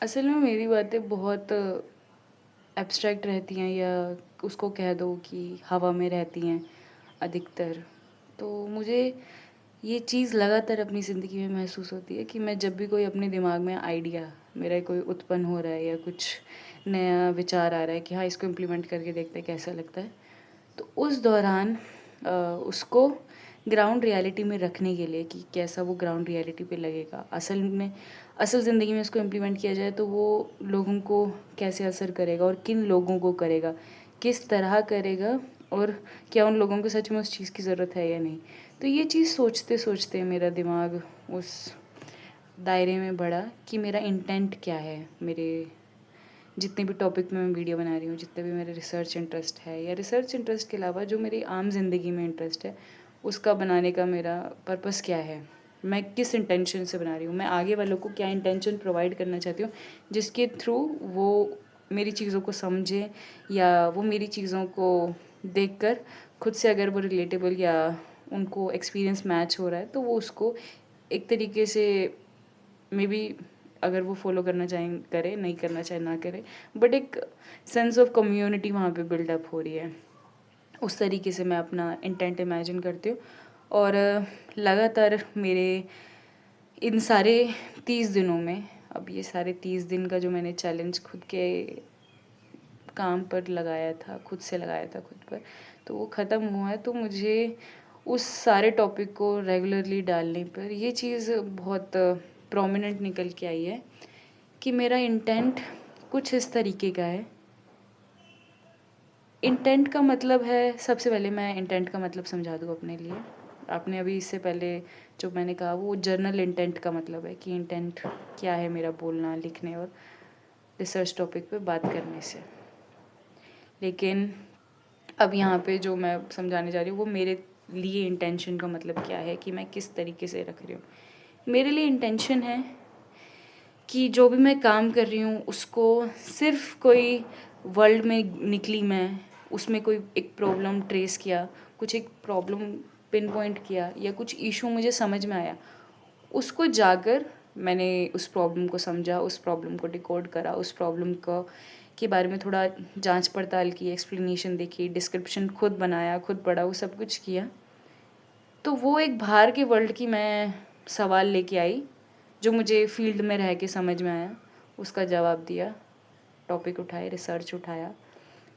असल में मेरी बातें बहुत एब्स्ट्रैक्ट रहती हैं या उसको कह दो कि हवा में रहती हैं अधिकतर। तो मुझे ये चीज़ लगातार अपनी ज़िंदगी में महसूस होती है कि मैं जब भी कोई अपने दिमाग में आइडिया मेरा कोई उत्पन्न हो रहा है या कुछ नया विचार आ रहा है कि हाँ इसको इम्प्लीमेंट करके देखते हैं कैसा लगता है, तो उस दौरान उसको ग्राउंड रियलिटी में रखने के लिए कि कैसा वो ग्राउंड रियलिटी पे लगेगा, असल ज़िंदगी में उसको इम्प्लीमेंट किया जाए तो वो लोगों को कैसे असर करेगा और किन लोगों को करेगा, किस तरह करेगा और क्या उन लोगों को सच में उस चीज़ की ज़रूरत है या नहीं। तो ये चीज़ सोचते सोचते मेरा दिमाग उस दायरे में बढ़ा कि मेरा इंटेंट क्या है, मेरे जितने भी टॉपिक में मैं वीडियो बना रही हूँ, जितने भी मेरे रिसर्च इंटरेस्ट है या रिसर्च इंटरेस्ट के अलावा जो मेरी आम ज़िंदगी में इंटरेस्ट है, उसका बनाने का मेरा पर्पस क्या है, मैं किस इंटेंशन से बना रही हूँ, मैं आगे वालों को क्या इंटेंशन प्रोवाइड करना चाहती हूँ जिसके थ्रू वो मेरी चीज़ों को समझे या वो मेरी चीज़ों को देखकर खुद से अगर वो रिलेटेबल या उनको एक्सपीरियंस मैच हो रहा है तो वो उसको एक तरीके से मे बी अगर वो फॉलो करना चाहें करें, नहीं करना चाहे ना करें, बट एक सेंस ऑफ कम्युनिटी वहाँ पे बिल्डअप हो रही है। उस तरीके से मैं अपना इंटेंट इमेजिन करती हूँ और लगातार मेरे इन सारे 30 दिनों में, अब ये सारे 30 दिन का जो मैंने चैलेंज खुद के काम पर लगाया था, खुद से लगाया था खुद पर, तो वो ख़त्म हुआ है। तो मुझे उस सारे टॉपिक को रेगुलरली डालने पर ये चीज़ बहुत प्रोमिनेंट निकल के आई है कि मेरा इंटेंट कुछ इस तरीके का है। इंटेंट का मतलब है, सबसे पहले मैं इंटेंट का मतलब समझा दूँ अपने लिए। आपने अभी इससे पहले जो मैंने कहा वो जर्नल इंटेंट का मतलब है कि इंटेंट क्या है मेरा बोलना, लिखने और रिसर्च टॉपिक पे बात करने से। लेकिन अब यहाँ पे जो मैं समझाने जा रही हूँ वो मेरे लिए इंटेंशन का मतलब क्या है कि मैं किस तरीके से रख रही हूँ। मेरे लिए इंटेंशन है कि जो भी मैं काम कर रही हूँ उसको सिर्फ कोई वर्ल्ड में निकली मैं, उसमें कोई एक प्रॉब्लम ट्रेस किया, कुछ एक प्रॉब्लम पिन पॉइंट किया या कुछ इशू मुझे समझ में आया, उसको जाकर मैंने उस प्रॉब्लम को समझा, उस प्रॉब्लम को डिकोड करा, उस प्रॉब्लम को के बारे में थोड़ा जांच पड़ताल की, एक्सप्लेनेशन देखी, डिस्क्रिप्शन खुद बनाया, खुद पढ़ा, वो सब कुछ किया। तो वो एक बाहर के वर्ल्ड की मैं सवाल लेके आई जो मुझे फील्ड में रह के समझ में आया, उसका जवाब दिया, टॉपिक उठाए, रिसर्च उठाया,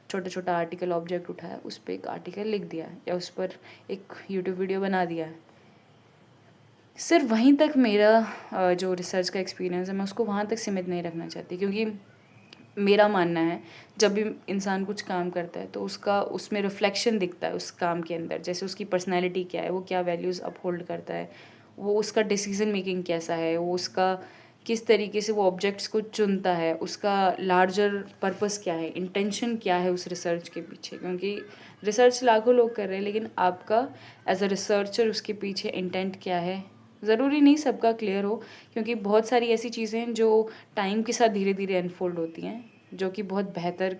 छोटा छोटा आर्टिकल ऑब्जेक्ट उठाया, उस पर एक आर्टिकल लिख दिया या उस पर एक यूट्यूब वीडियो बना दिया। सिर्फ वहीं तक मेरा जो रिसर्च का एक्सपीरियंस है मैं उसको वहाँ तक सीमित नहीं रखना चाहती, क्योंकि मेरा मानना है जब भी इंसान कुछ काम करता है तो उसका उसमें रिफ्लेक्शन दिखता है उस काम के अंदर, जैसे उसकी पर्सनैलिटी क्या है, वो क्या वैल्यूज़ अपहोल्ड करता है, वो उसका डिसीजन मेकिंग कैसा है, वो उसका किस तरीके से वो ऑब्जेक्ट्स को चुनता है, उसका लार्जर पर्पस क्या है, इंटेंशन क्या है उस रिसर्च के पीछे। क्योंकि रिसर्च लाखों लोग कर रहे हैं लेकिन आपका एज अ रिसर्चर उसके पीछे इंटेंट क्या है, ज़रूरी नहीं सबका क्लियर हो, क्योंकि बहुत सारी ऐसी चीज़ें हैं जो टाइम के साथ धीरे धीरे अनफोल्ड होती हैं, जो कि बहुत बेहतर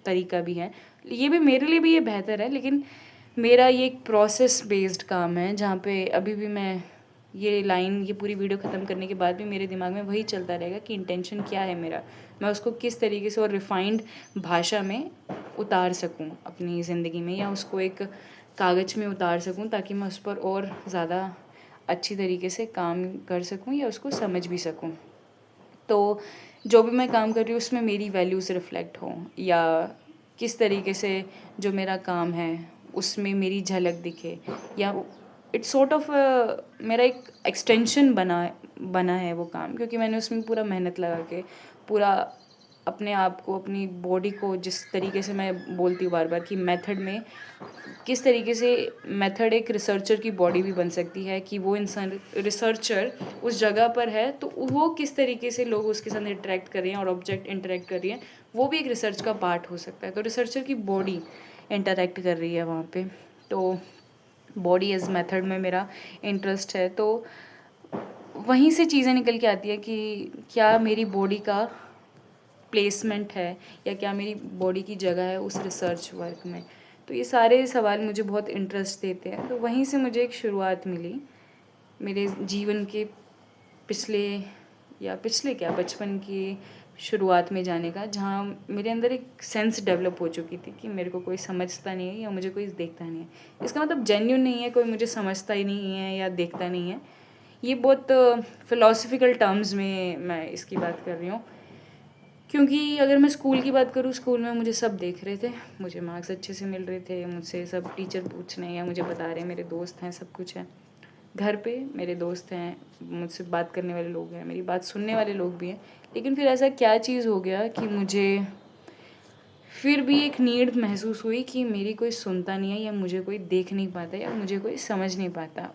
तरीका भी है। ये भी मेरे लिए भी ये बेहतर है, लेकिन मेरा ये एक प्रोसेस बेस्ड काम है जहाँ पे अभी भी मैं ये पूरी वीडियो ख़त्म करने के बाद भी मेरे दिमाग में वही चलता रहेगा कि इंटेंशन क्या है मेरा, मैं उसको किस तरीके से और रिफाइंड भाषा में उतार सकूं अपनी ज़िंदगी में, या उसको एक कागज़ में उतार सकूं ताकि मैं उस पर और ज़्यादा अच्छी तरीके से काम कर सकूं या उसको समझ भी सकूं। तो जो भी मैं काम कर रही हूँ उसमें मेरी वैल्यूज़ रिफ्लेक्ट हों, या किस तरीके से जो मेरा काम है उसमें मेरी झलक दिखे, या इट्स सॉर्ट ऑफ मेरा एक एक्सटेंशन बना है वो काम, क्योंकि मैंने उसमें पूरा मेहनत लगा के पूरा अपने आप को, अपनी बॉडी को, जिस तरीके से मैं बोलती हूँ बार बार कि मेथड में किस तरीके से मेथड एक रिसर्चर की बॉडी भी बन सकती है, कि वो इंसान रिसर्चर उस जगह पर है तो वो किस तरीके से लोग उसके साथ इंटरेक्ट कर रहे हैं और ऑब्जेक्ट इंटरेक्ट कर रही हैं, वो भी एक रिसर्च का पार्ट हो सकता है। तो रिसर्चर की बॉडी इंटरेक्ट कर रही है वहाँ पे, तो बॉडी एज मेथड में मेरा इंटरेस्ट है। तो वहीं से चीज़ें निकल के आती है कि क्या मेरी बॉडी का प्लेसमेंट है या क्या मेरी बॉडी की जगह है उस रिसर्च वर्क में। तो ये सारे सवाल मुझे बहुत इंटरेस्ट देते हैं, तो वहीं से मुझे एक शुरुआत मिली मेरे जीवन के पिछले या पिछले क्या बचपन की शुरुआत में जाने का, जहाँ मेरे अंदर एक सेंस डेवलप हो चुकी थी कि मेरे को कोई समझता नहीं है या मुझे कोई देखता नहीं है। इसका मतलब जेन्युइन नहीं है कोई मुझे समझता ही नहीं है या देखता नहीं है, ये बहुत फ़िलॉसफिकल टर्म्स में मैं इसकी बात कर रही हूँ। क्योंकि अगर मैं स्कूल की बात करूँ, स्कूल में मुझे सब देख रहे थे, मुझे मार्क्स अच्छे से मिल रहे थे, मुझसे सब टीचर पूछ रहे हैं या मुझे बता रहे हैं, मेरे दोस्त हैं, सब कुछ है। घर पे मेरे दोस्त हैं, मुझसे बात करने वाले लोग हैं, मेरी बात सुनने वाले लोग भी हैं। लेकिन फिर ऐसा क्या चीज़ हो गया कि मुझे फिर भी एक नीड महसूस हुई कि मेरी कोई सुनता नहीं है या मुझे कोई देख नहीं पाता या मुझे कोई समझ नहीं पाता।